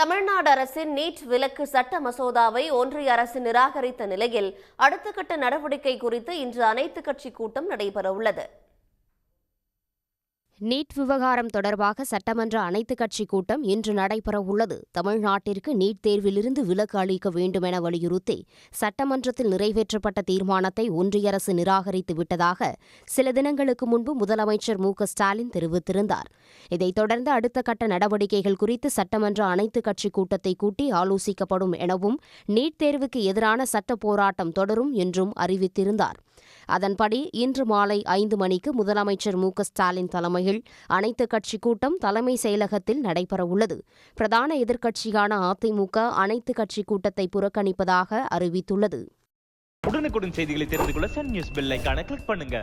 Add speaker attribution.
Speaker 1: தமிழ்நாடு அரசின் நீட் விலக்கு சட்ட மசோதாவை ஒன்றிய அரசு நிராகரித்த நிலையில் அடுத்த கட்ட நடவடிக்கை குறித்து இன்று அனைத்துக் கட்சி கூட்டம் நடைபெறவுள்ளது.
Speaker 2: நீட் விவகாரம் தொடர்பாக சட்டமன்ற அனைத்துக் கட்சி கூட்டம் இன்று நடைபெறவுள்ளது. தமிழ்நாட்டிற்கு நீட் தேர்விலிருந்து விலக்கு அளிக்க வேண்டுமென வலியுறுத்தி சட்டமன்றத்தில் நிறைவேற்றப்பட்ட தீர்மானத்தை ஒன்றிய அரசு நிராகரித்து விட்டதாக சில தினங்களுக்கு முன்பு முதலமைச்சர் மு.க.ஸ்டாலின் தெரிவித்திருந்தார். இதைத் தொடர்ந்து அடுத்த கட்ட நடவடிக்கைகள் குறித்து சட்டமன்ற அனைத்துக் கட்சி கூட்டத்தை கூட்டி ஆலோசிக்கப்படும் எனவும் நீட் தேர்வுக்கு எதிரான சட்ட போராட்டம் தொடரும் என்றும் அறிவித்திருந்தார். அதன்படி இன்று மாலை 5 மணிக்கு முதலமைச்சர் மு.க.ஸ்டாலின் தலைமையில் அனைத்துக் கட்சி கூட்டம் தலைமை செயலகத்தில் நடைபெறவுள்ளது. பிரதான எதிர்க்கட்சியான அதிமுக அனைத்துக் கட்சி கூட்டத்தை புறக்கணிப்பதாக அறிவித்துள்ளது.
Speaker 3: உடனுக்குடன் செய்திகளை தெரிந்து கொள்ள சன் நியூஸ் பெல் ஐகானை கிளிக் பண்ணுங்க.